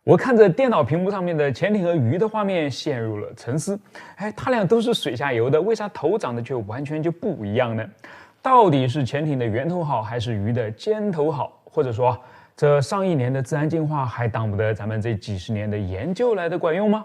我看着电脑屏幕上面的潜艇和鱼的画面，陷入了沉思。它俩都是水下游的，为啥头长得却完全就不一样呢？到底是潜艇的源头好，还是鱼的尖头好？或者说，这上亿年的自然进化还当不得咱们这几十年的研究来的管用吗？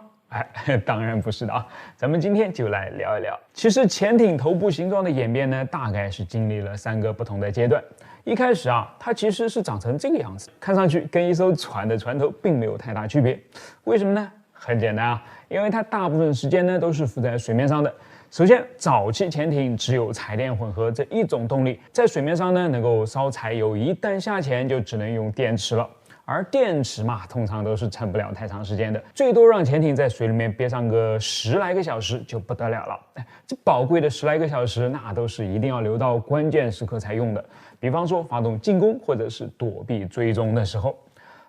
当然不是的啊！咱们今天就来聊一聊。其实潜艇头部形状的演变呢，大概是经历了3个不同的阶段。一开始啊，它其实是长成这个样子，看上去跟一艘船的船头并没有太大区别。为什么呢？很简单啊，因为它大部分时间呢都是浮在水面上的。首先，早期潜艇只有柴电混合这一种动力，在水面上呢能够烧柴油，一旦下潜就只能用电池了。而电池嘛，通常都是撑不了太长时间的，最多让潜艇在水里面憋上个10来个小时就不得了了。这宝贵的10来个小时，那都是一定要留到关键时刻才用的，比方说发动进攻或者是躲避追踪的时候。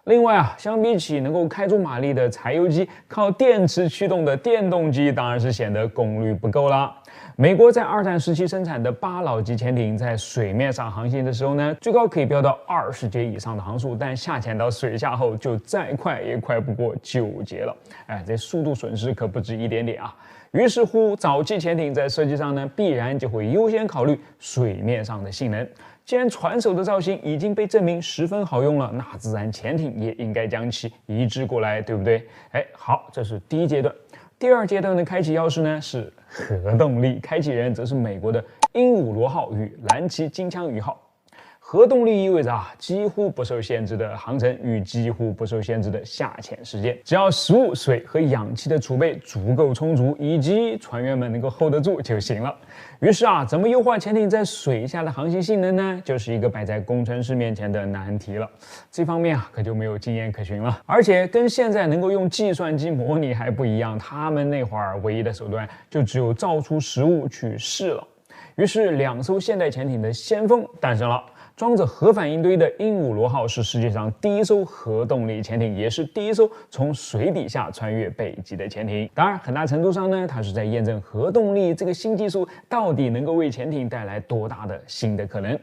另外啊，相比起能够开出马力的柴油机，靠电池驱动的电动机当然是显得功率不够啦。美国在2战时期生产的巴老级潜艇在水面上航行的时候呢，最高可以飙到20节以上的航速，但下潜到水下后就再快也快不过9节了。这速度损失可不止一点点啊。于是乎，早期潜艇在设计上呢，必然就会优先考虑水面上的性能。既然船首的造型已经被证明十分好用了，那自然潜艇也应该将其移植过来，对不对？好，这是第一阶段。第二阶段的开启钥匙呢是核动力，开启人则是美国的鹦鹉螺号与蓝鳍金枪鱼号。核动力意味着几乎不受限制的航程与几乎不受限制的下潜时间，只要食物、水和氧气的储备足够充足，以及船员们能够 hold 得住就行了。于是怎么优化潜艇在水下的航行性能呢？就是一个摆在工程师面前的难题了。这方面可就没有经验可循了，而且跟现在能够用计算机模拟还不一样，他们那会儿唯一的手段就只有造出实物去试了。于是2艘现代潜艇的先锋诞生了。装着核反应堆的鹦鹉螺号是世界上第一艘核动力潜艇，也是第一艘从水底下穿越北极的潜艇。当然，很大程度上呢，它是在验证核动力这个新技术到底能够为潜艇带来多大的新的可能。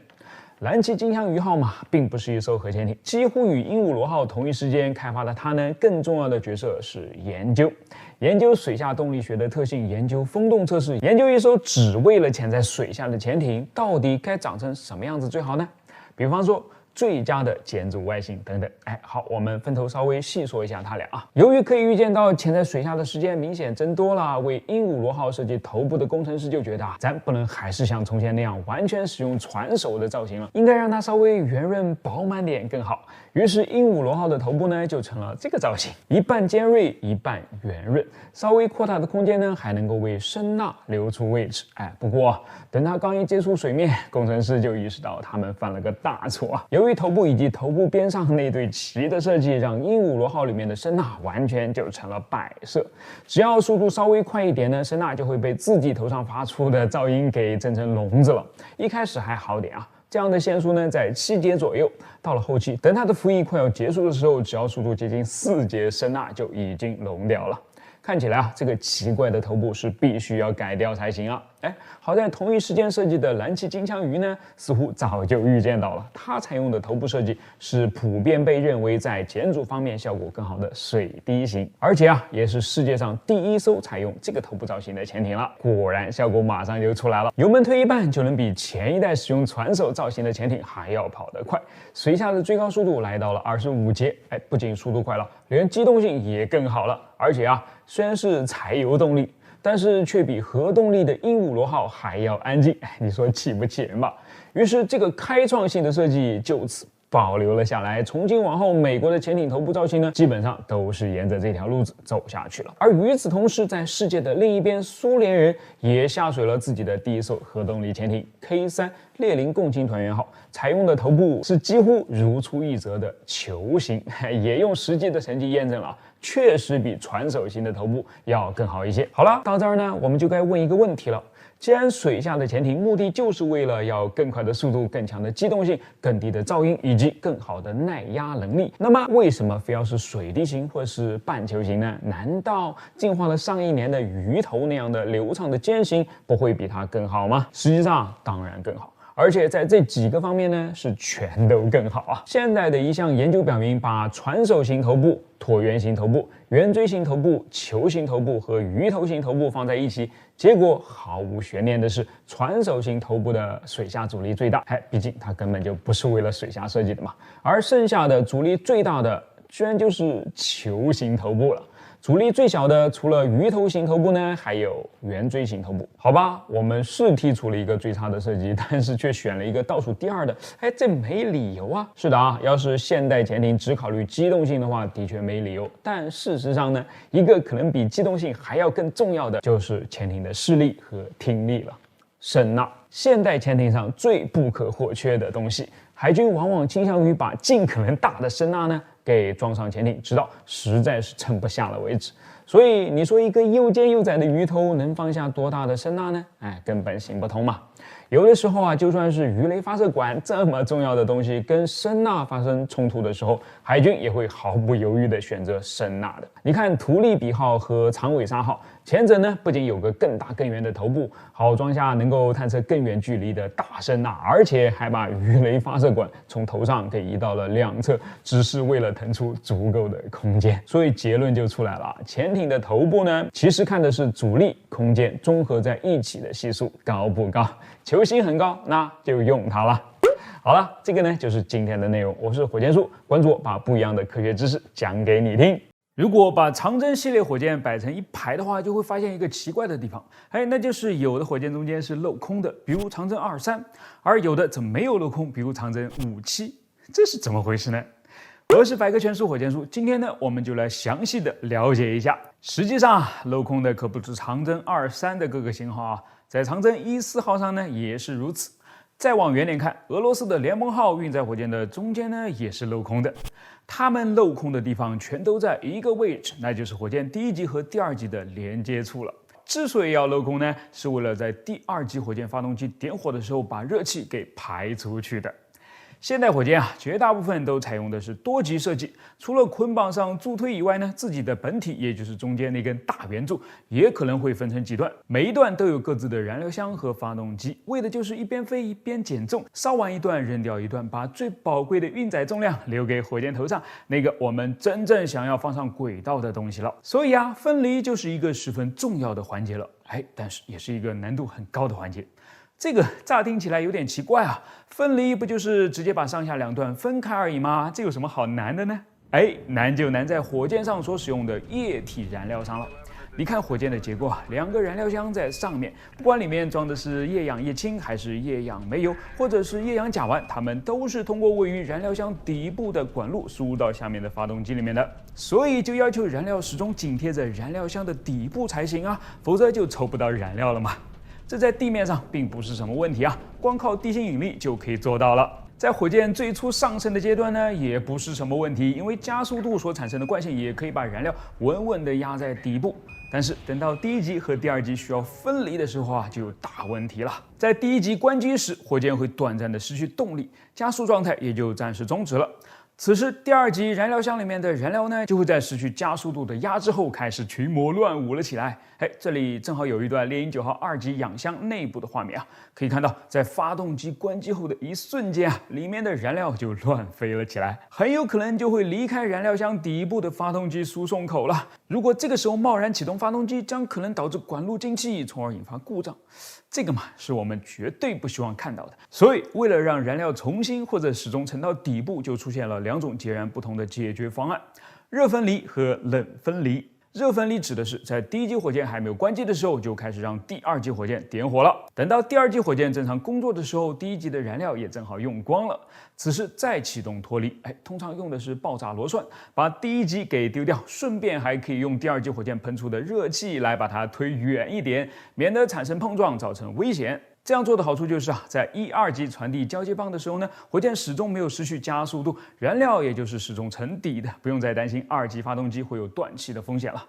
蓝鳍金枪鱼号嘛，并不是一艘核潜艇，几乎与鹦鹉螺号同一时间开发的它呢，更重要的角色是研究水下动力学的特性，研究风洞测试，研究一艘只为了潜在水下的潜艇到底该长成什么样子最好呢？比方说最佳的建筑外形等等。好，我们分头稍微细说一下它俩啊。由于可以预见到潜在水下的时间明显增多了，为鹦鹉螺号设计头部的工程师就觉得咱不能还是像从前那样完全使用船首的造型了，应该让它稍微圆润饱满点更好。于是鹦鹉螺号的头部呢就成了这个造型，一半尖锐，一半圆润，稍微扩大的空间呢还能够为声呐留出位置。不过等它刚一接触水面，工程师就意识到他们犯了个大错啊。由于头部以及头部边上那对鳍的设计，让鹦鹉螺号里面的声呐完全就成了摆设。只要速度稍微快一点呢，声呐就会被自己头上发出的噪音给震成聋子了。一开始还好点啊，这样的线数呢在7节左右，到了后期，等它的服役快要结束的时候，只要速度接近4节，声呐就已经聋掉了。看起来这个奇怪的头部是必须要改掉才行啊！好在同一时间设计的蓝鳍金枪鱼呢，似乎早就预见到了，它采用的头部设计是普遍被认为在减阻方面效果更好的水滴型，而且也是世界上第一艘采用这个头部造型的潜艇了。果然效果马上就出来了，油门推一半就能比前一代使用船首造型的潜艇还要跑得快，水下的最高速度来到了25节，不仅速度快了，连机动性也更好了，而且虽然是柴油动力，但是却比核动力的鹦鹉螺号还要安静，你说气不气人吧？于是这个开创性的设计就此保留了下来。从今往后，美国的潜艇头部造型呢，基本上都是沿着这条路子走下去了。而与此同时，在世界的另一边，苏联人也下水了自己的第一艘核动力潜艇 K3列宁共青团员号，采用的头部是几乎如出一辙的球形，也用实际的成绩验证了，确实比船首型的头部要更好一些。好了，到这儿呢，我们就该问一个问题了。既然水下的潜艇目的就是为了要更快的速度、更强的机动性、更低的噪音以及更好的耐压能力，那么为什么非要是水滴型或是半球形呢？难道进化了上亿年的鱼头那样的流畅的尖形不会比它更好吗？实际上当然更好，而且在这几个方面呢是全都更好啊。现在的一项研究表明，把船首型头部椭圆形头部、圆锥形头部、球形头部和鱼头形头部放在一起，结果毫无悬念的是，船首型头部的水下阻力最大。毕竟它根本就不是为了水下设计的嘛。而剩下的阻力最大的，居然就是球形头部了。阻力最小的，除了鱼头型头部呢，还有圆锥形头部。好吧，我们是剔除了一个最差的设计，但是却选了一个倒数第二的，这没理由啊。是的啊，要是现代潜艇只考虑机动性的话，的确没理由。但事实上呢，一个可能比机动性还要更重要的，就是潜艇的视力和听力了。声呐，现代潜艇上最不可或缺的东西。海军往往倾向于把尽可能大的声呐呢给装上潜艇，直到实在是撑不下了为止。所以你说一个又尖又窄的鱼头能放下多大的声呐呢？根本行不通嘛。有的时候啊，就算是鱼雷发射管这么重要的东西跟声呐发生冲突的时候，海军也会毫不犹豫地选择声呐的。你看图利比号和长尾鲨号，前者呢不仅有个更大更圆的头部，好装下能够探测更远距离的大声呐，而且还把鱼雷发射管从头上给移到了两侧，只是为了腾出足够的空间。所以结论就出来了，潜艇的头部呢，其实看的是阻力、空间综合在一起的系数高不高。球星很高，那就用它了。好了，这个呢就是今天的内容。我是火箭叔，关注我，把不一样的科学知识讲给你听。如果把长征系列火箭摆成一排的话，就会发现一个奇怪的地方，那就是有的火箭中间是镂空的，比如长征23，而有的则没有镂空，比如长征57，这是怎么回事呢？我是百科全书火箭叔，今天呢我们就来详细的了解一下。实际上镂空的可不止长征23的各个型号啊，在长征14号上呢也是如此。再往远点看，俄罗斯的联盟号运载火箭的中间呢也是镂空的。它们镂空的地方全都在一个位置，那就是火箭第一级和第二级的连接处了。之所以要镂空呢，是为了在第二级火箭发动机点火的时候把热气给排出去的。现代火箭啊，绝大部分都采用的是多级设计，除了捆绑上助推以外呢，自己的本体也就是中间那根大圆柱也可能会分成几段，每一段都有各自的燃料箱和发动机，为的就是一边飞一边减重，烧完一段扔掉一段，把最宝贵的运载重量留给火箭头上那个我们真正想要放上轨道的东西了。所以啊，分离就是一个十分重要的环节了，但是也是一个难度很高的环节。这个乍听起来有点奇怪啊，分离不就是直接把上下两段分开而已吗？这有什么好难的呢？难就难在火箭上所使用的液体燃料上了。你看火箭的结构啊，两个燃料箱在上面，不管里面装的是液氧液氢还是液氧煤油，或者是液氧甲烷，它们都是通过位于燃料箱底部的管路输入到下面的发动机里面的，所以就要求燃料始终紧贴着燃料箱的底部才行啊，否则就抽不到燃料了嘛。这在地面上并不是什么问题啊，光靠地心引力就可以做到了。在火箭最初上升的阶段呢，也不是什么问题，因为加速度所产生的惯性也可以把燃料稳稳地压在底部。但是等到第一级和第二级需要分离的时候啊，就有大问题了。在第一级关机时，火箭会短暂的失去动力，加速状态也就暂时终止了。此时，第二级燃料箱里面的燃料呢，就会在失去加速度的压制后开始群魔乱舞了起来。这里正好有一段猎鹰9号2级氧箱内部的画面啊，可以看到，在发动机关机后的一瞬间啊，里面的燃料就乱飞了起来，很有可能就会离开燃料箱底部的发动机输送口了。如果这个时候贸然启动发动机，将可能导致管路进气，从而引发故障。这个嘛，是我们绝对不希望看到的。所以，为了让燃料重新或者始终沉到底部，就出现了两种截然不同的解决方案：热分离和冷分离。热分离指的是在第一级火箭还没有关机的时候，就开始让第二级火箭点火了。等到第二级火箭正常工作的时候，第一级的燃料也正好用光了。此时再启动脱离，通常用的是爆炸螺栓，把第一级给丢掉，顺便还可以用第二级火箭喷出的热气来把它推远一点，免得产生碰撞造成危险。这样做的好处就是在1、2级传递交接棒的时候呢，火箭始终没有失去加速度，燃料也就是始终沉底的，不用再担心2级发动机会有断气的风险了。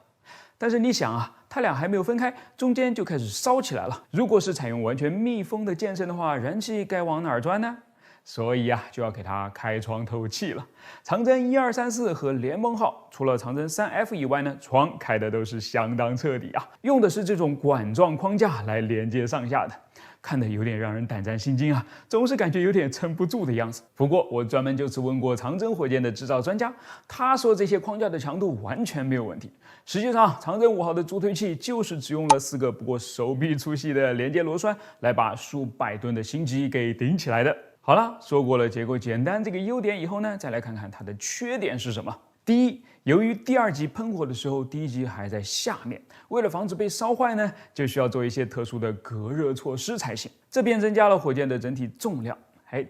但是你想啊，它俩还没有分开，中间就开始烧起来了。如果是采用完全密封的箭身的话，燃气该往哪儿钻呢？所以就要给它开窗透气了。长征1234和联盟号除了长征3F 以外呢，窗开的都是相当彻底啊，用的是这种管状框架来连接上下的。看得有点让人胆战心惊啊，总是感觉有点撑不住的样子。不过我专门就此问过长征火箭的制造专家，他说这些框架的强度完全没有问题。实际上，长征5号的助推器就是只用了4个不过手臂粗细的连接螺栓来把数百吨的星级给顶起来的。好了，说过了结构简单这个优点以后呢，再来看看它的缺点是什么。第一，由于第2级喷火的时候，第1级还在下面，为了防止被烧坏呢，就需要做一些特殊的隔热措施才行，这便增加了火箭的整体重量。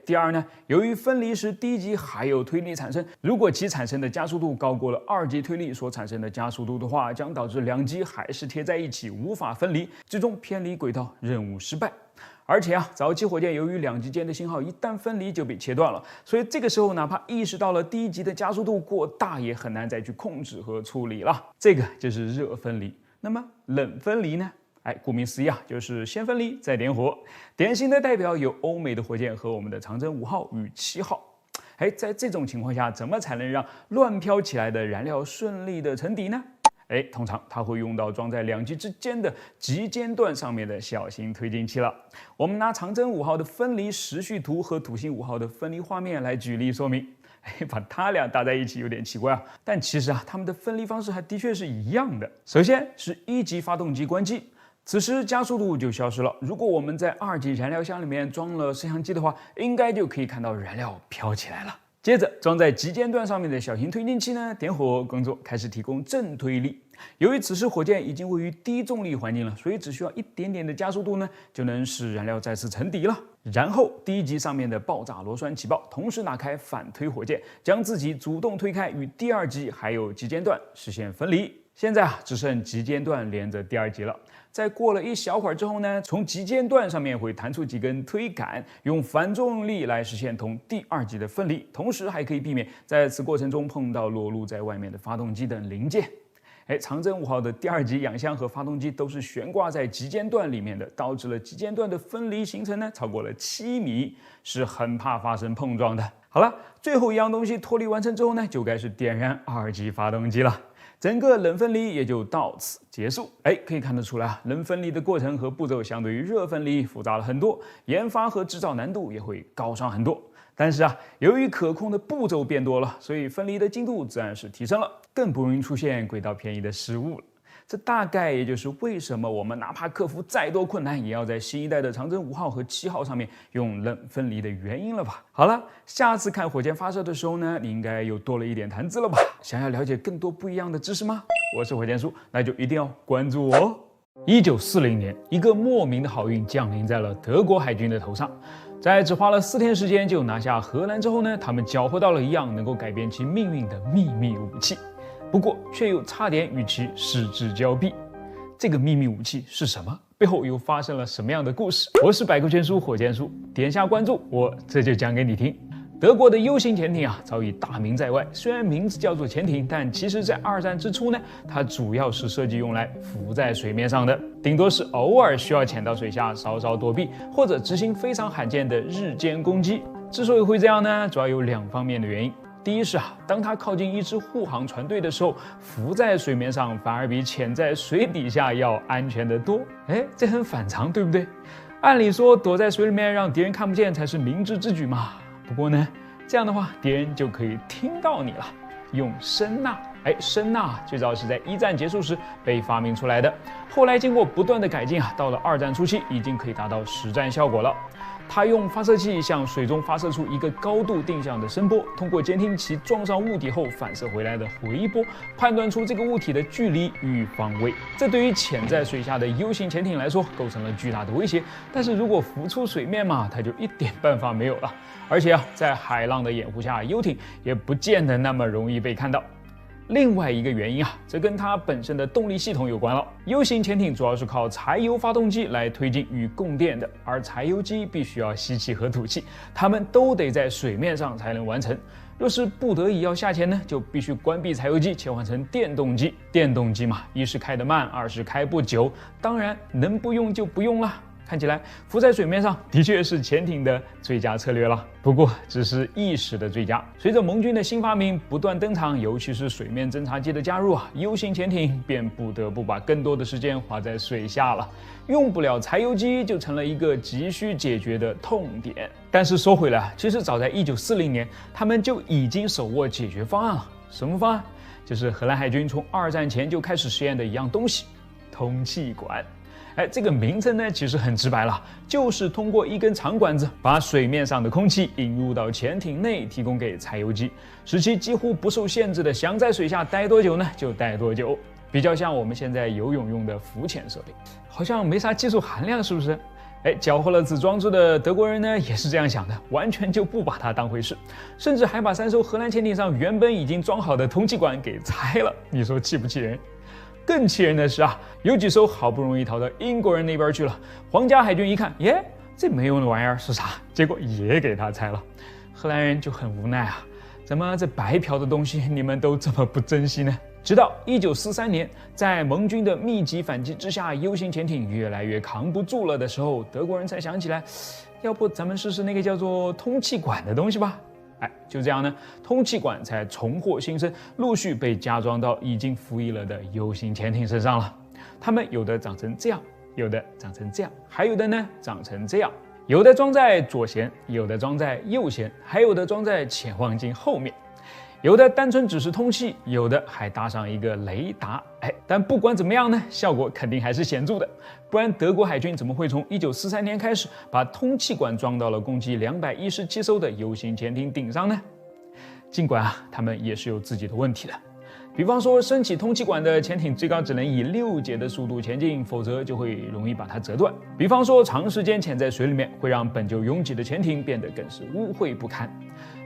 第二呢，由于分离时第1级还有推力产生，如果其产生的加速度高过了2级推力所产生的加速度的话，将导致2级还是贴在一起，无法分离，最终偏离轨道，任务失败。而且早期火箭由于2级间的信号一旦分离就被切断了，所以这个时候哪怕意识到了第1级的加速度过大，也很难再去控制和处理了。这个就是热分离。那么冷分离呢？顾名思义就是先分离再点火。典型的代表有欧美的火箭和我们的长征5号与7号。在这种情况下，怎么才能让乱飘起来的燃料顺利的沉底呢？通常它会用到装在2级之间的极尖段上面的小型推进器了。我们拿长征5号的分离时序图和土星5号的分离画面来举例说明。把它俩搭在一起有点奇怪但其实它们的分离方式还的确是一样的。首先是1级发动机关机，此时加速度就消失了。如果我们在2级燃料箱里面装了摄像机的话，应该就可以看到燃料飘起来了。接着装在极尖端上面的小型推进器呢，点火工作开始提供正推力。由于此时火箭已经位于低重力环境了，所以只需要一点点的加速度呢，就能使燃料再次沉底了。然后第1级上面的爆炸螺栓起爆，同时打开反推火箭，将自己主动推开，与第2级还有极尖段实现分离。现在只剩极尖段连着第2级了。在过了一小会儿之后呢，从极尖段上面会弹出几根推杆，用反作用力来实现同第2级的分离，同时还可以避免在此过程中碰到裸露在外面的发动机等零件。长征5号的第2级氧箱和发动机都是悬挂在极尖段里面的，导致了极尖段的分离行程呢超过了7米，是很怕发生碰撞的。好了，最后一样东西脱离完成之后呢，就该是点燃2级发动机了。整个冷分离也就到此结束。可以看得出来冷分离的过程和步骤相对于热分离复杂了很多，研发和制造难度也会高上很多。但是由于可控的步骤变多了，所以分离的精度自然是提升了，更不容易出现轨道偏移的失误了。这大概也就是为什么我们哪怕克服再多困难，也要在新一代的长征5号和7号上面用冷分离的原因了吧。好了，下次看火箭发射的时候呢，你应该又多了一点谈资了吧？想要了解更多不一样的知识吗？我是火箭叔，那就一定要关注我哦。1940年，一个莫名的好运降临在了德国海军的头上。在只花了4天时间就拿下荷兰之后呢，他们缴获到了一样能够改变其命运的秘密武器，不过却又差点与其失之交臂。这个秘密武器是什么？背后又发生了什么样的故事？我是百科全书火箭叔，点下关注，我这就讲给你听。德国的 U 型潜艇早已大名在外，虽然名字叫做潜艇，但其实在2战之初呢，它主要是设计用来浮在水面上的，顶多是偶尔需要潜到水下稍稍躲避，或者执行非常罕见的日间攻击。之所以会这样呢，主要有2方面的原因。第一是当它靠近一支护航船队的时候，浮在水面上反而比潜在水底下要安全得多。这很反常，对不对？按理说躲在水里面让敌人看不见才是明智之举嘛。不过呢，这样的话敌人就可以听到你了。用声呐，声呐最早是在1战结束时被发明出来的，后来经过不断的改进到了2战初期已经可以达到实战效果了。它用发射器向水中发射出一个高度定向的声波，通过监听其撞上物体后反射回来的回波，判断出这个物体的距离与方位。这对于潜在水下的 U 型潜艇来说构成了巨大的威胁，但是如果浮出水面嘛，它就一点办法没有了。而且在海浪的掩护下，U 艇也不见得那么容易被看到。另外一个原因这跟它本身的动力系统有关了。U 型潜艇主要是靠柴油发动机来推进与供电的，而柴油机必须要吸气和吐气，它们都得在水面上才能完成。若是不得已要下潜呢，就必须关闭柴油机，切换成电动机。电动机嘛，一是开得慢，二是开不久，当然能不用就不用了。看起来浮在水面上的确是潜艇的最佳策略了，不过只是一时的最佳。随着盟军的新发明不断登场，尤其是水面侦察机的加入，U型潜艇便不得不把更多的时间花在水下了，用不了柴油机就成了一个急需解决的痛点。但是说回来，其实早在1940年，他们就已经手握解决方案了。什么方案？就是荷兰海军从2战前就开始实验的一样东西——通气管。这个名称呢，其实很直白了，就是通过一根长管子把水面上的空气引入到潜艇内，提供给柴油机，使其几乎不受限制的想在水下待多久呢就待多久，比较像我们现在游泳用的浮潜设备，好像没啥技术含量，是不是？缴获了此装置的德国人呢，也是这样想的，完全就不把它当回事，甚至还把3艘荷兰潜艇上原本已经装好的通气管给拆了，你说气不气人？更气人的是有几艘好不容易逃到英国人那边去了，皇家海军一看，耶，这没用的玩意儿是啥？结果也给它拆了。荷兰人就很无奈怎么这白嫖的东西你们都这么不珍惜呢？直到1943年，在盟军的密集反击之下，U型潜艇越来越扛不住了的时候，德国人才想起来，要不咱们试试那个叫做通气管的东西吧。就这样呢，通气管才重获新生，陆续被加装到已经服役了的 U 型潜艇身上了。它们有的长成这样，有的长成这样，还有的呢长成这样，有的装在左舷，有的装在右舷，还有的装在潜望镜后面。有的单纯只是通气，有的还搭上一个雷达。但不管怎么样呢，效果肯定还是显著的，不然德国海军怎么会从1943年开始把通气管装到了共计217艘的 U 型潜艇顶上呢？尽管他们也是有自己的问题的，比方说升起通气管的潜艇最高只能以6节的速度前进，否则就会容易把它折断。比方说长时间潜在水里面会让本就拥挤的潜艇变得更是污秽不堪。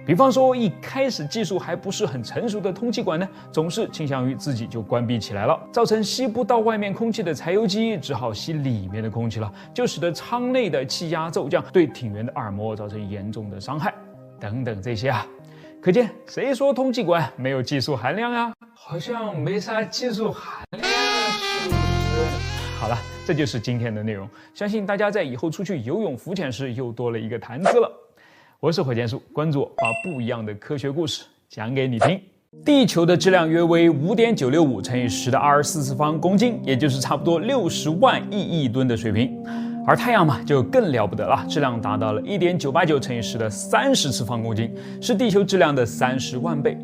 比方说一开始技术还不是很成熟的通气管呢，总是倾向于自己就关闭起来了，造成吸不到外面空气的柴油机只好吸里面的空气了，就使得舱内的气压骤降，对艇员的耳膜造成严重的伤害等等这些可见谁说通气管没有技术含量好像没啥技术含量，是不是？好了，这就是今天的内容，相信大家在以后出去游泳浮潜时又多了一个谈资了。我是火箭叔，关注我，把不一样的科学故事讲给你听。地球的质量约为5.965乘以10的24次方公斤，也就是差不多60万亿吨的水平。而太阳嘛，就更了不得了，质量达到了1.989乘以10的30次方公斤，是地球质量的30万倍。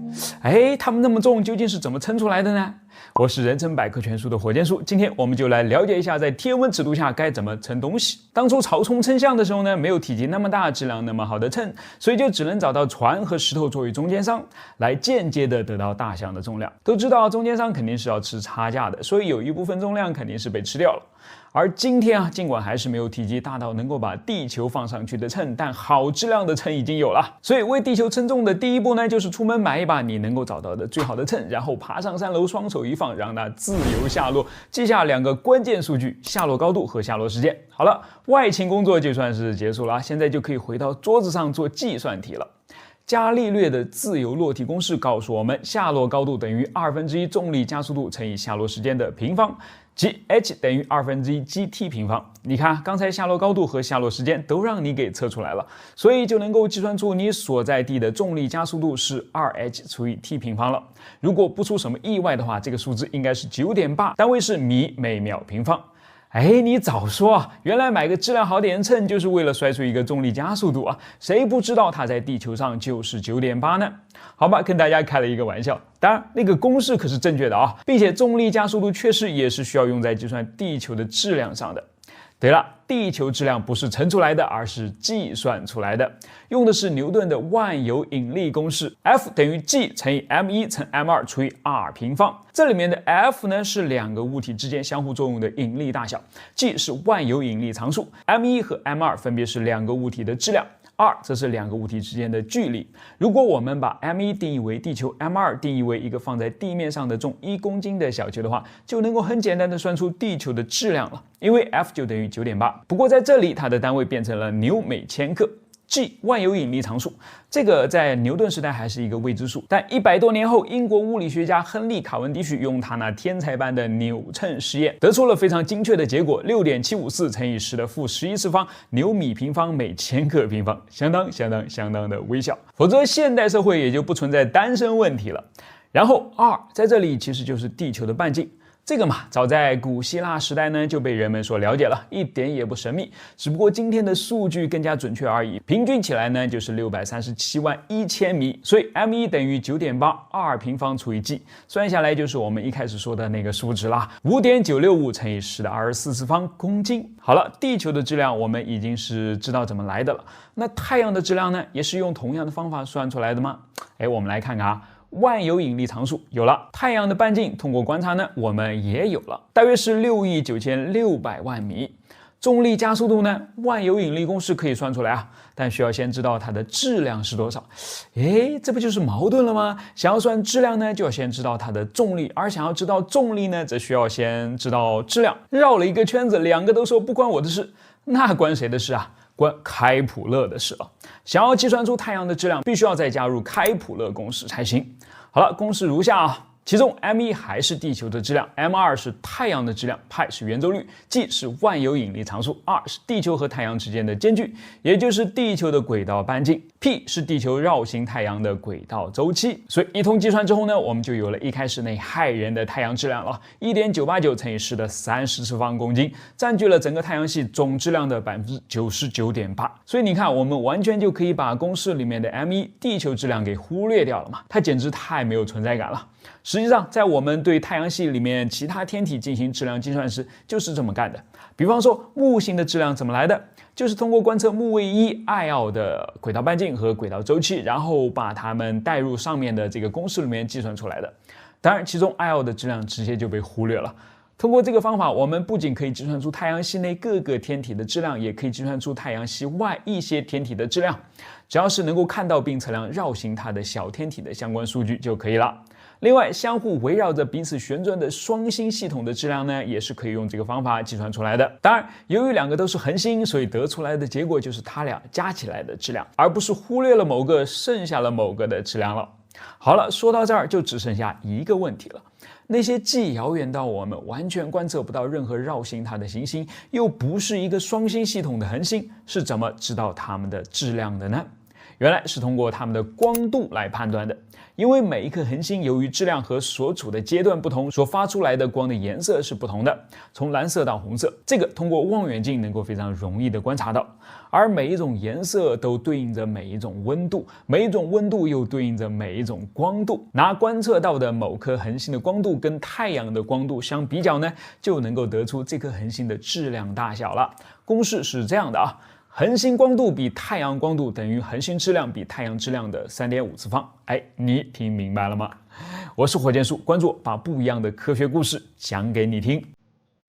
它们那么重，究竟是怎么称出来的呢？我是人称百科全书的火箭叔，今天我们就来了解一下，在天文尺度下该怎么称东西。当初曹冲称象的时候呢，没有体积那么大、质量那么好的秤，所以就只能找到船和石头作为中间商，来间接的得到大象的重量。都知道中间商肯定是要吃差价的，所以有一部分重量肯定是被吃掉了。而今天尽管还是没有体积大到能够把地球放上去的秤，但好质量的秤已经有了。所以为地球称重的第一步呢，就是出门买一把你能够找到的最好的秤，然后爬上3楼，双手一放，让它自由下落，记下2个关键数据：下落高度和下落时间。好了，外勤工作就算是结束了，现在就可以回到桌子上做计算题了。伽利略的自由落体公式告诉我们，下落高度等于1/2重力加速度乘以下落时间的平方，即 h 等于1/2 gt 平方。你看，刚才下落高度和下落时间都让你给测出来了，所以就能够计算出你所在地的重力加速度是2h除以 t 平方了。如果不出什么意外的话，这个数字应该是9.8，单位是米每秒平方。你早说原来买个质量好点的秤就是为了摔出一个重力加速度谁不知道它在地球上就是9.8呢？好吧，跟大家开了一个玩笑，当然那个公式可是正确的并且重力加速度确实也是需要用在计算地球的质量上的。对了，地球质量不是乘出来的，而是计算出来的，用的是牛顿的万有引力公式 ，F 等于 G 乘以 m1 乘 m2 除以 r 平方。这里面的 F 呢是2个物体之间相互作用的引力大小， G 是万有引力常数， m1 和 m2 分别是2个物体的质量，r 则是2个物体之间的距离。如果我们把 m1 定义为地球， m2 定义为一个放在地面上的重1公斤的小球的话，就能够很简单的算出地球的质量了，因为 F 就等于9.8。不过在这里它的单位变成了牛每千克。G 万有引力常数，这个在牛顿时代还是一个未知数，但100多年后，英国物理学家亨利·卡文迪许用他那天才般的扭秤实验，得出了非常精确的结果：6.754乘以10的负11次方牛米平方每千克平方，相当的微小，否则现代社会也就不存在单身问题了。然后 r 在这里其实就是地球的半径。这个嘛，早在古希腊时代呢就被人们所了解了，一点也不神秘。只不过今天的数据更加准确而已，平均起来呢就是637万1000米，所以 m1 等于 9.8 r 平方除以 g， 算下来就是我们一开始说的那个数值啦，5.965乘以10的24次方公斤。好了，地球的质量我们已经是知道怎么来的了，那太阳的质量呢，也是用同样的方法算出来的吗？我们来看看啊。万有引力常数有了，太阳的半径通过观察呢，我们也有了，大约是6亿9600万米。重力加速度呢，万有引力公式可以算出来啊，但需要先知道它的质量是多少。这不就是矛盾了吗？想要算质量呢，就要先知道它的重力，而想要知道重力呢，则需要先知道质量。绕了一个圈子，两个都说不关我的事，那关谁的事啊？关开普勒的事了。想要计算出太阳的质量，必须要再加入开普勒公式才行。好了，公式如下啊。其中 m1 还是地球的质量， m2 是太阳的质量，派是圆周率， g 是万有引力常数， r 是地球和太阳之间的间距，也就是地球的轨道半径， p 是地球绕行太阳的轨道周期。所以一通计算之后呢，我们就有了一开始那骇人的太阳质量了，1.989乘以10的30次方公斤，占据了整个太阳系总质量的 99.8%。所以你看，我们完全就可以把公式里面的 m1 地球质量给忽略掉了嘛，它简直太没有存在感了。实际上，在我们对太阳系里面其他天体进行质量计算时，就是这么干的。比方说，木星的质量怎么来的？就是通过观测木卫一艾奥的轨道半径和轨道周期，然后把它们带入上面的这个公式里面计算出来的。当然，其中艾奥的质量直接就被忽略了。通过这个方法，我们不仅可以计算出太阳系内各个天体的质量，也可以计算出太阳系外一些天体的质量。只要是能够看到并测量绕行它的小天体的相关数据就可以了。另外，相互围绕着彼此旋转的双星系统的质量呢，也是可以用这个方法计算出来的。当然，由于两个都是恒星，所以得出来的结果就是它俩加起来的质量，而不是忽略了某个剩下了某个的质量了。好了，说到这儿就只剩下一个问题了。那些既遥远到我们完全观测不到任何绕行它的行星，又不是一个双星系统的恒星，是怎么知道它们的质量的呢？原来是通过它们的光度来判断的。因为每一颗恒星由于质量和所处的阶段不同，所发出来的光的颜色是不同的，从蓝色到红色，这个通过望远镜能够非常容易的观察到。而每一种颜色都对应着每一种温度，每一种温度又对应着每一种光度。拿观测到的某颗恒星的光度跟太阳的光度相比较呢，就能够得出这颗恒星的质量大小了。公式是这样的啊。恒星光度比太阳光度等于恒星质量比太阳质量的 3.5 次方。你听明白了吗？我是火箭叔，关注我，把不一样的科学故事讲给你听。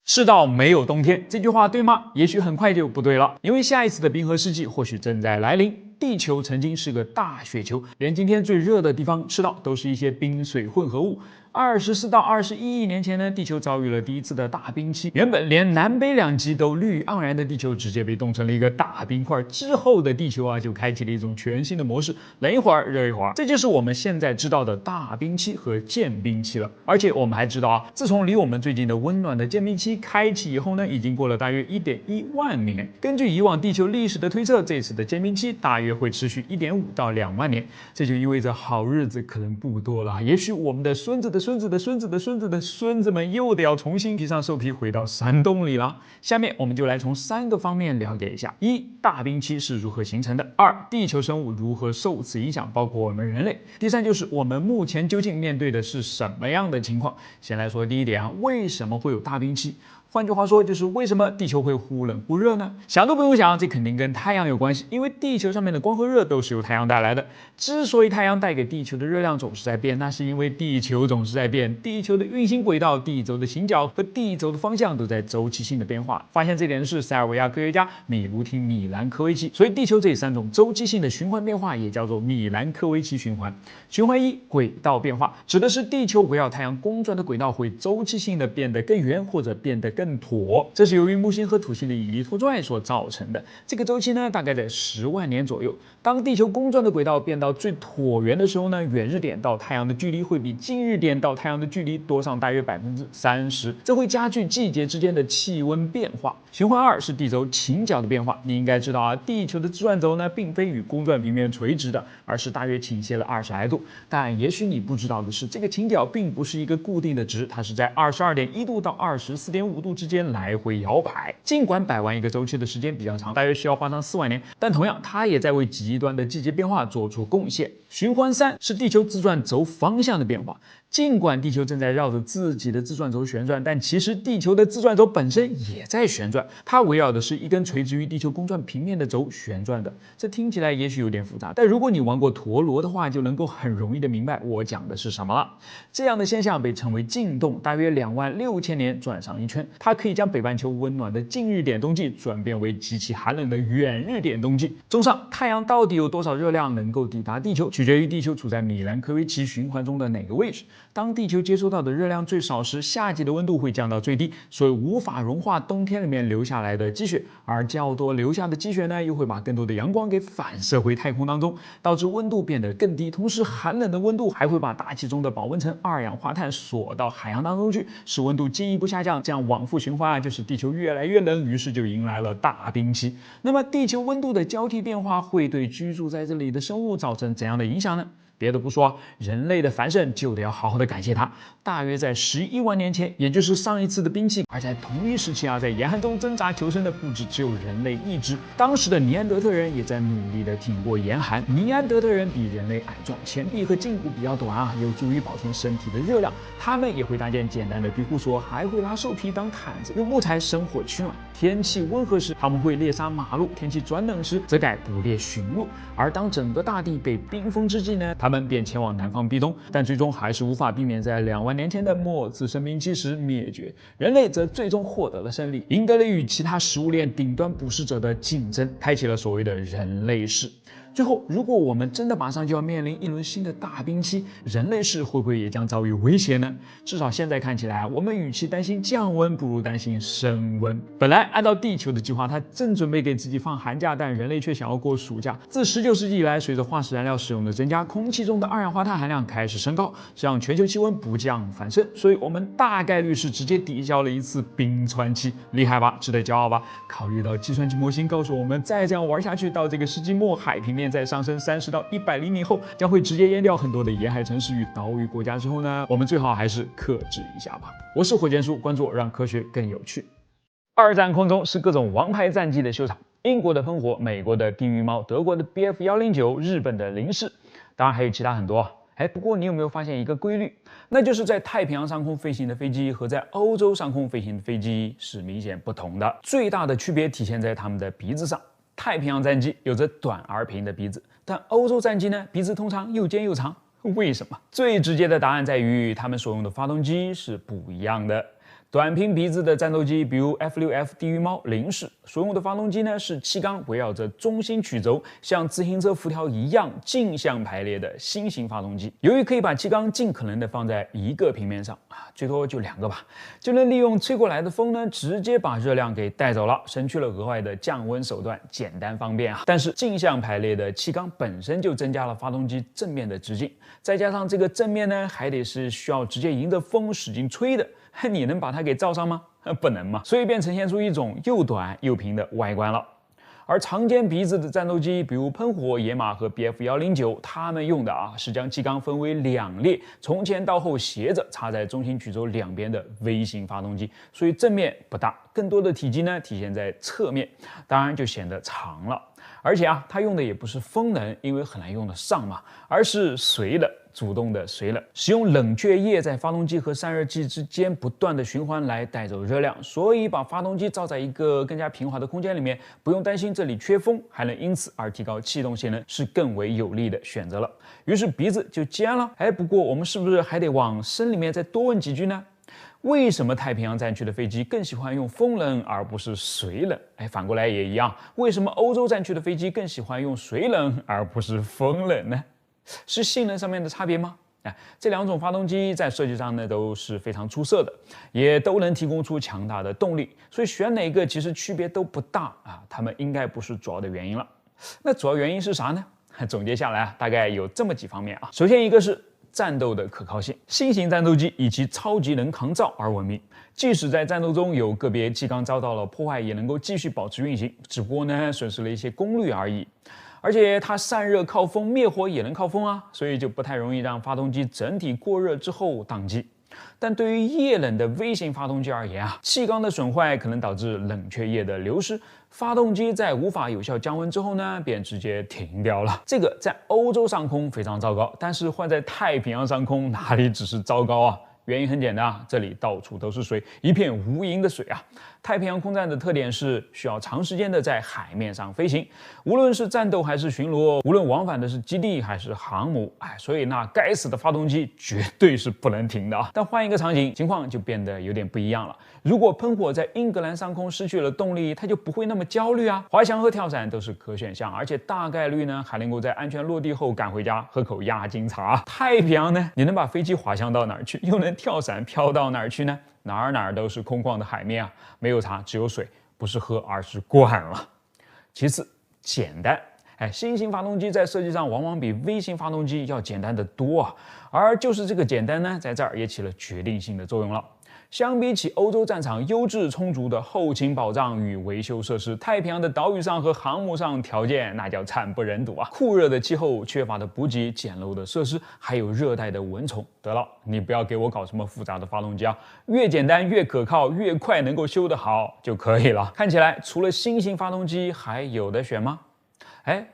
世道没有冬天，这句话对吗？也许很快就不对了，因为下一次的冰河世纪或许正在来临。地球曾经是个大雪球，连今天最热的地方赤道都是一些冰水混合物。24到21亿年前呢，地球遭遇了第一次的大冰期。原本连南北两极都绿意盎然的地球，直接被冻成了一个大冰块。之后的地球啊，就开启了一种全新的模式，冷一会儿，热一会儿。这就是我们现在知道的大冰期和间冰期了。而且我们还知道啊，自从离我们最近的温暖的间冰期开启以后呢，已经过了大约1.1万年。根据以往地球历史的推测，这次的间冰期大约会持续1.5到2万年。这就意味着好日子可能不多了。也许我们的孙子的孙子的孙子的孙子的孙子们又得要重新披上兽皮回到山洞里了。下面我们就来从3个方面了解一下：一、大冰期是如何形成的；二、地球生物如何受此影响，包括我们人类；第三，就是我们目前究竟面对的是什么样的情况。先来说第一点啊，为什么会有大冰期？换句话说，就是为什么地球会忽冷忽热呢？想都不用想，这肯定跟太阳有关系，因为地球上面的光和热都是由太阳带来的。之所以太阳带给地球的热量总是在变，那是因为地球总是在变，地球的运行轨道、地轴的行角和地轴的方向都在周期性的变化。发现这点的是塞尔维亚科学家米卢汀·米兰科维奇。所以地球这3种周期性的循环变化也叫做米兰科维奇循环。循环一，轨道变化，指的是地球围绕太阳公转的轨道会周期性的变得更圆或者变得更更妥。这是由于木星和土星的引力拖拽所造成的。这个周期呢，大概在10万年左右。当地球公转的轨道变到最椭圆的时候呢，远日点到太阳的距离会比近日点到太阳的距离多上大约30%，这会加剧季节之间的气温变化。循环2是地轴倾角的变化。你应该知道啊，地球的自转轴呢，并非与公转平面垂直的，而是大约倾斜了20来度。但也许你不知道的是，这个倾角并不是一个固定的值，它是在22.1度到24.5度之间来回摇摆。尽管摆完一个周期的时间比较长，大约需要花上4万年，但同样它也在为极端的季节变化做出贡献。循环3是地球自转轴方向的变化。尽管地球正在绕着自己的自转轴旋转，但其实地球的自转轴本身也在旋转，它围绕的是一根垂直于地球公转平面的轴旋转的。这听起来也许有点复杂，但如果你玩过陀螺的话，就能够很容易的明白我讲的是什么了。这样的现象被称为进动，大约26000年转上一圈，它可以将北半球温暖的近日点冬季转变为极其寒冷的远日点冬季。综上，太阳到底有多少热量能够抵达地球，取决于地球处在米兰科维奇循环中的哪个位置。当地球接收到的热量最少时，夏季的温度会降到最低，所以无法融化冬天里面留下来的积雪，而较多留下的积雪呢，又会把更多的阳光给反射回太空当中，导致温度变得更低。同时，寒冷的温度还会把大气中的保温层二氧化碳锁到海洋当中去，使温度进一步下降。这样往复循环就使地球越来越冷，于是就迎来了大冰期。那么，地球温度的交替变化会对居住在这里的生物造成怎样的影响呢？别的不说，人类的繁盛就得要好好的感谢它。大约在11万年前，也就是上一次的冰期，而在同一时期啊，在严寒中挣扎求生的不止只有人类一只。当时的尼安德特人也在努力的挺过严寒。尼安德特人比人类矮壮，前臂和胫骨比较短啊，有助于保存身体的热量。他们也会搭建简单的庇护所，还会拉兽皮当毯子，用木材生火取暖。天气温和时，他们会猎杀马鹿；天气转冷时，则改捕猎驯鹿。而当整个大地被冰封之际呢，他们便前往南方避冬，但最终还是无法避免在2万年前的末次生命期时灭绝。人类则最终获得了胜利，赢得了与其他食物链顶端捕食者的竞争，开启了所谓的人类世。最后，如果我们真的马上就要面临一轮新的大冰期，人类世会不会也将遭遇威胁呢？至少现在看起来，我们与其担心降温，不如担心升温。本来按照地球的计划，它正准备给自己放寒假，但人类却想要过暑假。自19世纪以来，随着化石燃料使用的增加，空气中的二氧化碳含量开始升高，这让全球气温不降反升，所以我们大概率是直接抵消了一次冰川期，厉害吧？值得骄傲吧？考虑到计算机模型告诉我们，再这样玩下去，到这个世纪末，海平面在上升30到100厘米后，将会直接淹掉很多的沿海城市与岛屿国家之后呢，我们最好还是克制一下吧。我是火箭叔，关注我，让科学更有趣。二战空中是各种王牌战机的秀场，英国的喷火，美国的地狱猫，德国的 BF109，日本的零式，当然还有其他很多。不过你有没有发现一个规律？那就是在太平洋上空飞行的飞机和在欧洲上空飞行的飞机是明显不同的。最大的区别体现在它们的鼻子上。太平洋战机有着短而平的鼻子，但欧洲战机呢，鼻子通常又尖又长。为什么？最直接的答案在于它们所用的发动机是不一样的。短平鼻子的战斗机，比如 F6F 地狱猫零式，所用的发动机呢是气缸围绕着中心曲轴，像自行车辐条一样径向排列的新型发动机。由于可以把气缸尽可能的放在一个平面上最多就2个吧，就能利用吹过来的风呢，直接把热量给带走了，省去了额外的降温手段，简单方便啊。但是径向排列的气缸本身就增加了发动机正面的直径，再加上这个正面呢，还得是需要直接迎着风使劲吹的。你能把它给罩上吗？不能嘛，所以便呈现出一种又短又平的外观了。而长尖鼻子的战斗机，比如喷火、野马和 BF109， 它们用的是将气缸分为2列，从前到后斜着插在中心曲轴两边的微型发动机，所以正面不大，更多的体积呢体现在侧面，当然就显得长了。而且它用的也不是风能，因为很难用得上嘛，而是水冷。主动的水冷，使用冷却液在发动机和散热剂之间不断的循环来带走热量，所以把发动机罩在一个更加平滑的空间里面，不用担心这里缺风，还能因此而提高气动性能，是更为有利的选择了。于是鼻子就尖了。不过我们是不是还得往深里面再多问几句呢？为什么太平洋战区的飞机更喜欢用风冷而不是水冷？反过来也一样，为什么欧洲战区的飞机更喜欢用水冷而不是风冷呢？是性能上面的差别吗？这2种发动机在设计上呢都是非常出色的，也都能提供出强大的动力，所以选哪个其实区别都不大啊，它们应该不是主要的原因了。那主要原因是啥呢？总结下来大概有这么几方面啊。首先一个是战斗的可靠性，新型战斗机以其超级能抗造而闻名，即使在战斗中有个别气缸遭到了破坏，也能够继续保持运行，只不过呢损失了一些功率而已。而且它散热靠风，灭火也能靠风啊，所以就不太容易让发动机整体过热之后宕机。但对于液冷的微型发动机而言啊，气缸的损坏可能导致冷却液的流失，发动机在无法有效降温之后呢，便直接停掉了。这个在欧洲上空非常糟糕，但是换在太平洋上空哪里只是糟糕啊？原因很简单啊，这里到处都是水，一片无垠的水啊。太平洋空战的特点是需要长时间的在海面上飞行，无论是战斗还是巡逻，无论往返的是基地还是航母，所以那该死的发动机绝对是不能停的啊。但换一个场景，情况就变得有点不一样了。如果喷火在英格兰上空失去了动力，它就不会那么焦虑啊。滑翔和跳伞都是可选项，而且大概率呢还能够在安全落地后赶回家喝口鸭精茶。太平洋呢，你能把飞机滑翔到哪儿去，又能跳伞飘到哪儿去呢？哪儿都是空旷的海面啊，没有茶只有水，不是喝而是灌了。其次，简单。新型发动机在设计上往往比微型发动机要简单得多啊，而就是这个简单呢，在这儿也起了决定性的作用了。相比起欧洲战场优质充足的后勤保障与维修设施，太平洋的岛屿上和航母上条件那叫惨不忍睹啊！酷热的气候、缺乏的补给、简陋的设施，还有热带的蚊虫。得了，你不要给我搞什么复杂的发动机啊，越简单越可靠，越快能够修得好就可以了。看起来除了新型发动机还有的选吗？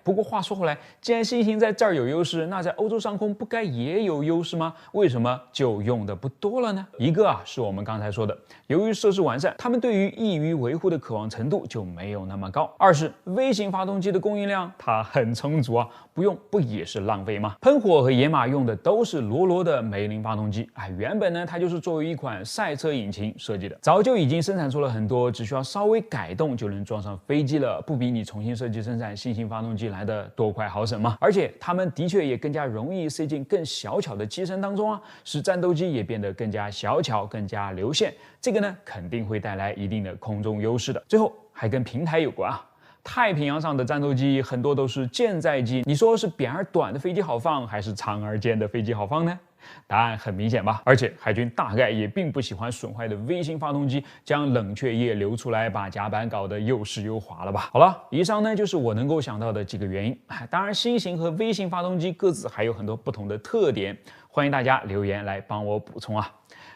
不过话说回来，既然新型在这儿有优势，那在欧洲上空不该也有优势吗？为什么就用的不多了呢？一个是我们刚才说的，由于设施完善，他们对于易于维护的渴望程度就没有那么高。二是微型发动机的供应量它很充足啊，不用不也是浪费吗？喷火和野马用的都是罗罗的梅林发动机，原本呢它就是作为一款赛车引擎设计的，早就已经生产出了很多只需要稍微改动就能装上飞机了，不比你重新设计生产新型发动机来的多快好省吗？而且它们的确也更加容易塞进更小巧的机身当中啊，使战斗机也变得更加小巧、更加流线。这个呢肯定会带来一定的空中优势的。最后还跟平台有关啊。太平洋上的战斗机很多都是舰载机，你说是扁而短的飞机好放，还是长而尖的飞机好放呢？答案很明显吧，而且海军大概也并不喜欢损坏的微型发动机将冷却液流出来，把甲板搞得又湿又滑了吧。好了，以上呢就是我能够想到的几个原因。当然，新型和微型发动机各自还有很多不同的特点，欢迎大家留言来帮我补充啊。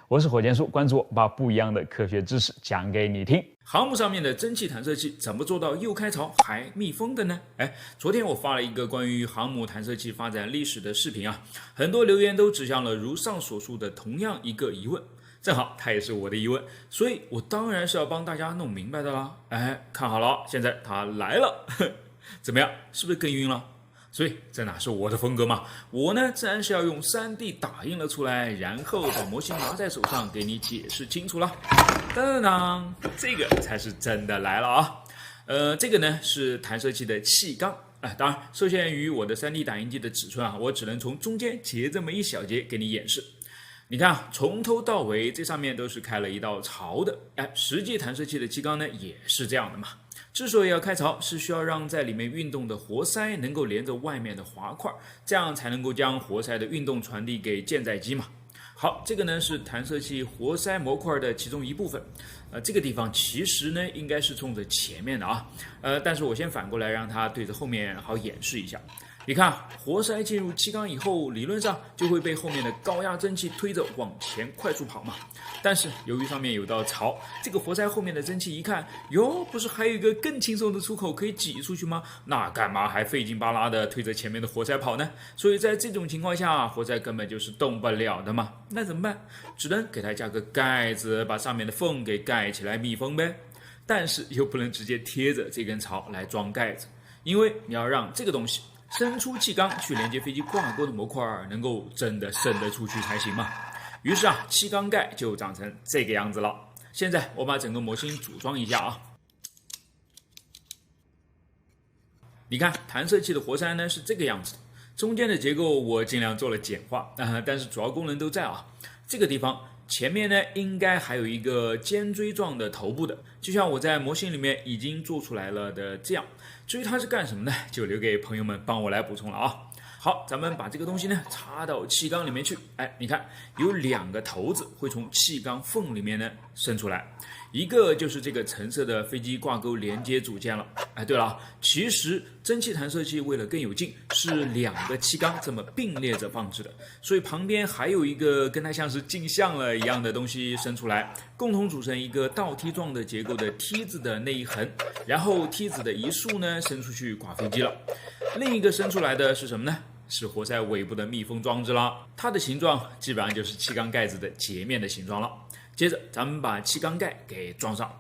我是火箭叔，关注我，把不一样的科学知识讲给你听。航母上面的蒸汽弹射器怎么做到又开槽还密封的呢？昨天我发了一个关于航母弹射器发展历史的视频啊，很多留言都指向了如上所述的同样一个疑问，正好它也是我的疑问，所以我当然是要帮大家弄明白的啦。看好了，现在它来了，怎么样，是不是更晕了？所以这哪是我的风格嘛？我呢自然是要用 3D 打印了出来，然后把模型拿在手上给你解释清楚了。当当当，这个才是真的来了啊！这个呢是弹射器的气缸。当然受限于我的 3D 打印机的尺寸啊，我只能从中间截这么一小节给你演示。你看啊，从头到尾这上面都是开了一道槽的。实际弹射器的气缸呢也是这样的嘛。之所以要开槽，是需要让在里面运动的活塞能够连着外面的滑块，这样才能够将活塞的运动传递给舰载机嘛。好，这个呢是弹射器活塞模块的其中一部分。这个地方其实呢应该是冲着前面的啊。但是我先反过来让它对着后面好演示一下。你看，活塞进入气缸以后，理论上就会被后面的高压蒸汽推着往前快速跑嘛。但是由于上面有道槽，这个活塞后面的蒸汽一看，哟，不是还有一个更轻松的出口可以挤出去吗？那干嘛还费劲巴拉的推着前面的活塞跑呢？所以在这种情况下，活塞根本就是动不了的嘛。那怎么办？只能给它加个盖子，把上面的缝给盖起来密封呗。但是又不能直接贴着这根槽来装盖子，因为你要让这个东西伸出气缸去连接飞机挂钩的模块能够真的伸得出去才行嘛。于是气缸盖就长成这个样子了。现在我把整个模型组装一下啊。你看弹射器的活塞呢是这个样子的，中间的结构我尽量做了简化但是主要功能都在啊。这个地方前面呢应该还有一个尖锥状的头部的，就像我在模型里面已经做出来了的这样。至于它是干什么的，就留给朋友们帮我来补充了啊。好，咱们把这个东西呢插到气缸里面去。你看有2个头子会从气缸缝里面呢伸出来，一个就是这个橙色的飞机挂钩连接组件了。对了，其实蒸汽弹射器为了更有劲，是2个气缸这么并列着放置的，所以旁边还有一个跟它像是镜像了一样的东西伸出来，共同组成一个倒梯状的结构的梯子的那一横，然后梯子的一竖呢伸出去挂飞机了。另一个伸出来的是什么呢？是活塞尾部的密封装置啦，它的形状基本上就是气缸盖子的截面的形状了。接着咱们把气缸盖给装上。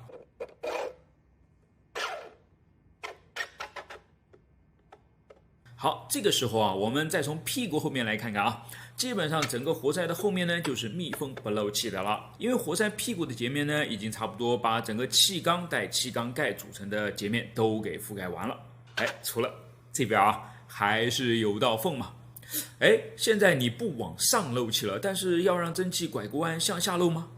好，这个时候啊，我们再从屁股后面来看看啊，基本上整个活塞的后面呢就是密封不漏气的了，因为活塞屁股的截面呢已经差不多把整个气缸带气缸盖组成的截面都给覆盖完了。除了这边啊还是有道缝嘛。现在你不往上漏气了，但是要让蒸汽拐个弯向下漏吗？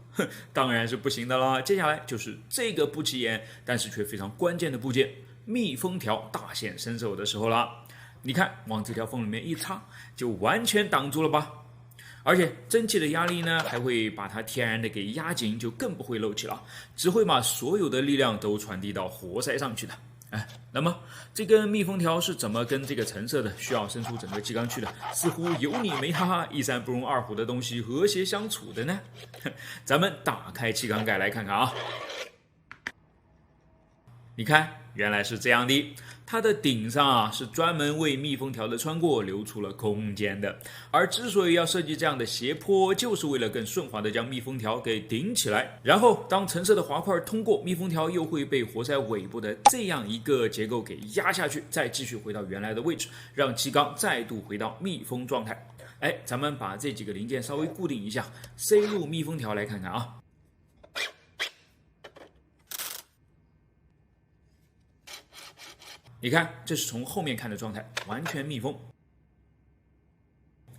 当然是不行的啦。接下来就是这个不起眼但是却非常关键的部件——密封条大显身手的时候啦。你看，往这条缝里面一插，就完全挡住了吧？而且蒸汽的压力呢，还会把它天然的给压紧，就更不会漏气了，只会把所有的力量都传递到活塞上去的。那么这根密封条是怎么跟这个橙色的需要伸出整个气缸去的，似乎有你没他，一山不容二虎的东西和谐相处的呢？咱们打开气缸盖来看看啊。你看，原来是这样的，它的顶上啊是专门为密封条的穿过留出了空间的，而之所以要设计这样的斜坡，就是为了更顺滑的将密封条给顶起来，然后当橙色的滑块通过密封条，又会被活塞尾部的这样一个结构给压下去，再继续回到原来的位置，让气缸再度回到密封状态。咱们把这几个零件稍微固定一下，塞入密封条来看看啊。你看，这是从后面看的状态，完全密封。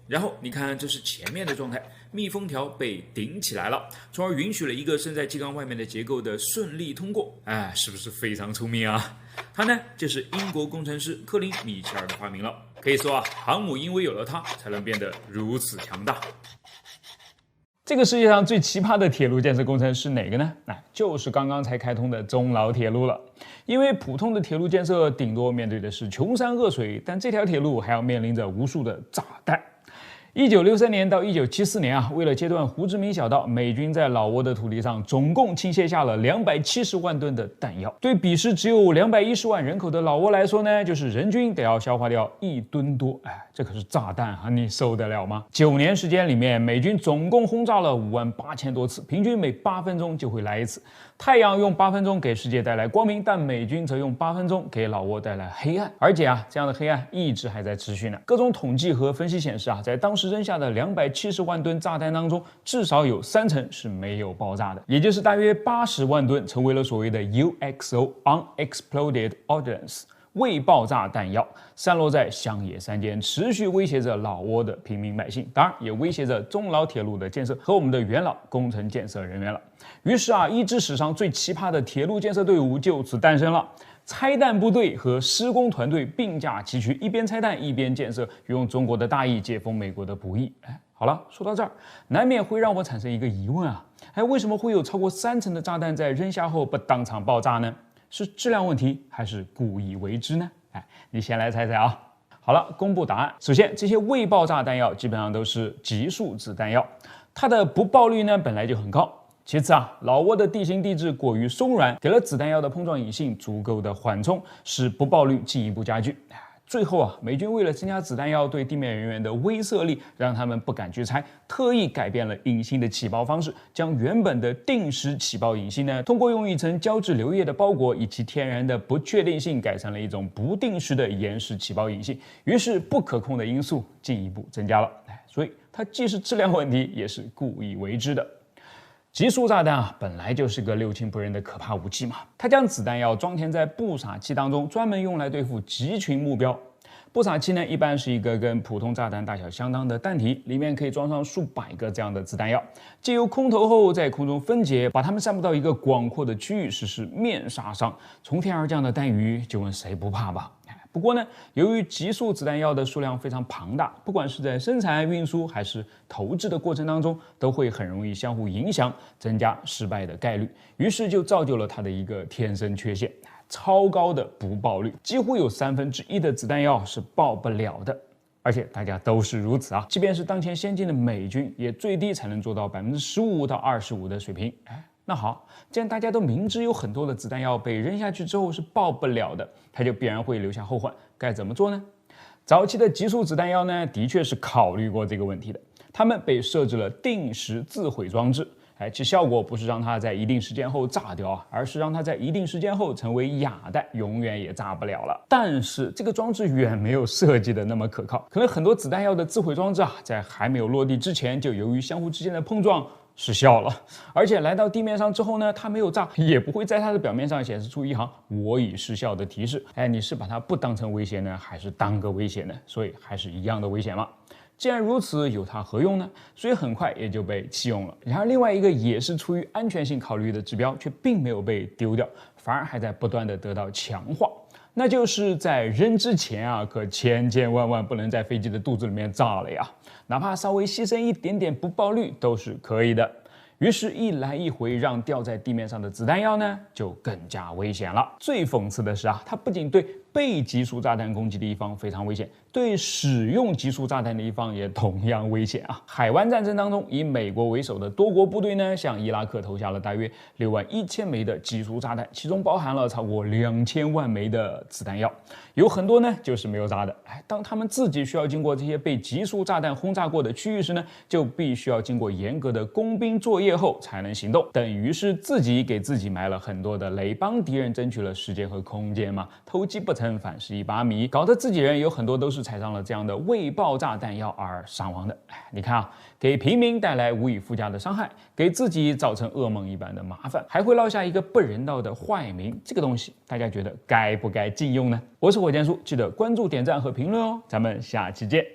然后你看，这是前面的状态，密封条被顶起来了，从而允许了一个伸在气缸外面的结构的顺利通过。是不是非常聪明啊？它呢，就是英国工程师科林·米切尔的发明了。可以说啊，航母因为有了它，才能变得如此强大。这个世界上最奇葩的铁路建设工程是哪个呢？就是刚刚才开通的中老铁路了。因为普通的铁路建设顶多面对的是穷山恶水，但这条铁路还要面临着无数的炸弹。1963年到1974年啊，为了切断胡志明小道，美军在老挝的土地上总共倾泻下了270万吨的弹药。对彼时只有210万人口的老挝来说呢，就是人均得要消化掉1吨多。这可是炸弹啊，你受得了吗？9年时间里面，美军总共轰炸了58000多次，平均每8分钟就会来一次。太阳用8分钟给世界带来光明，但美军则用8分钟给老挝带来黑暗。而且啊，这样的黑暗一直还在持续呢。各种统计和分析显示啊，在当时扔下的270万吨炸弹当中，至少有30%是没有爆炸的，也就是大约80万吨成为了所谓的 UXO Unexploded Ordnance 未爆炸弹药，散落在乡野山间，持续威胁着老挝的平民百姓，当然也威胁着中老铁路的建设和我们的元老工程建设人员了。于是啊，一支史上最奇葩的铁路建设队伍就此诞生了。拆弹部队和施工团队并驾齐驱，一边拆弹一边建设，用中国的大义解封美国的不义。好了，说到这儿，难免会让我产生一个疑问啊，为什么会有超过30%的炸弹在扔下后不当场爆炸呢？是质量问题还是故意为之呢？你先来猜猜啊。好了，公布答案。首先，这些未爆炸弹药基本上都是集束子弹药，它的不爆率呢本来就很高。其次啊，老挝的地形地质过于松软，给了子弹药的碰撞引性足够的缓冲，使不爆率进一步加剧。最后啊，美军为了增加子弹药对地面人员的威慑力，让他们不敢去拆，特意改变了引信的起爆方式，将原本的定时起爆引信呢，通过用一层胶质流液的包裹，以其天然的不确定性，改成了一种不定时的延时起爆引信。于是不可控的因素进一步增加了。所以它既是质量问题，也是故意为之的。集束炸弹啊，本来就是个六亲不认的可怕武器嘛。它将子弹药装填在布撒器当中，专门用来对付集群目标。步撒器呢，一般是一个跟普通炸弹大小相当的弹体，里面可以装上数百个这样的子弹药，借由空投后在空中分解，把它们散布到一个广阔的区域，实施面杀伤。从天而降的弹雨，就问谁不怕吧？不过呢，由于集束子弹药的数量非常庞大，不管是在生产、运输还是投掷的过程当中，都会很容易相互影响，增加失败的概率。于是就造就了它的一个天生缺陷。超高的不爆率，几乎有1/3的子弹药是爆不了的，而且大家都是如此啊！即便是当前先进的美军，也最低才能做到15%到25%的水平。那好，既然大家都明知有很多的子弹药被扔下去之后是爆不了的，它就必然会留下后患，该怎么做呢？早期的集束子弹药呢，的确是考虑过这个问题的，它们被设置了定时自毁装置。其效果不是让它在一定时间后炸掉啊，而是让它在一定时间后成为哑弹，永远也炸不了了。但是这个装置远没有设计的那么可靠，可能很多子弹药的自毁装置啊，在还没有落地之前，就由于相互之间的碰撞失效了，而且来到地面上之后呢，它没有炸，也不会在它的表面上显示出一行我已失效的提示。你是把它不当成威胁呢，还是当个威胁呢？所以还是一样的危险嘛。既然如此，有它何用呢？所以很快也就被弃用了。然而，另外一个也是出于安全性考虑的指标，却并没有被丢掉，反而还在不断的得到强化。那就是在扔之前啊，可千千万万不能在飞机的肚子里面炸了呀！哪怕稍微牺牲一点点不爆率都是可以的。于是，一来一回，让掉在地面上的子弹药呢，就更加危险了。最讽刺的是啊，它不仅对被集束炸弹攻击的一方非常危险，对使用集束炸弹的一方也同样危险啊！海湾战争当中，以美国为首的多国部队呢，向伊拉克投下了大约61000枚的集束炸弹，其中包含了超过2000万枚的子弹药，有很多呢就是没有炸的。当他们自己需要经过这些被集束炸弹轰炸过的区域时呢，就必须要经过严格的工兵作业后才能行动，等于是自己给自己埋了很多的雷，帮敌人争取了时间和空间嘛。偷鸡不成反蚀一把米，搞得自己人有很多都是踩上了这样的未爆炸弹药而伤亡的。你看啊，给平民带来无以复加的伤害，给自己造成噩梦一般的麻烦，还会落下一个不人道的坏名，这个东西大家觉得该不该禁用呢？我是火箭叔，记得关注、点赞和评论哦，咱们下期见。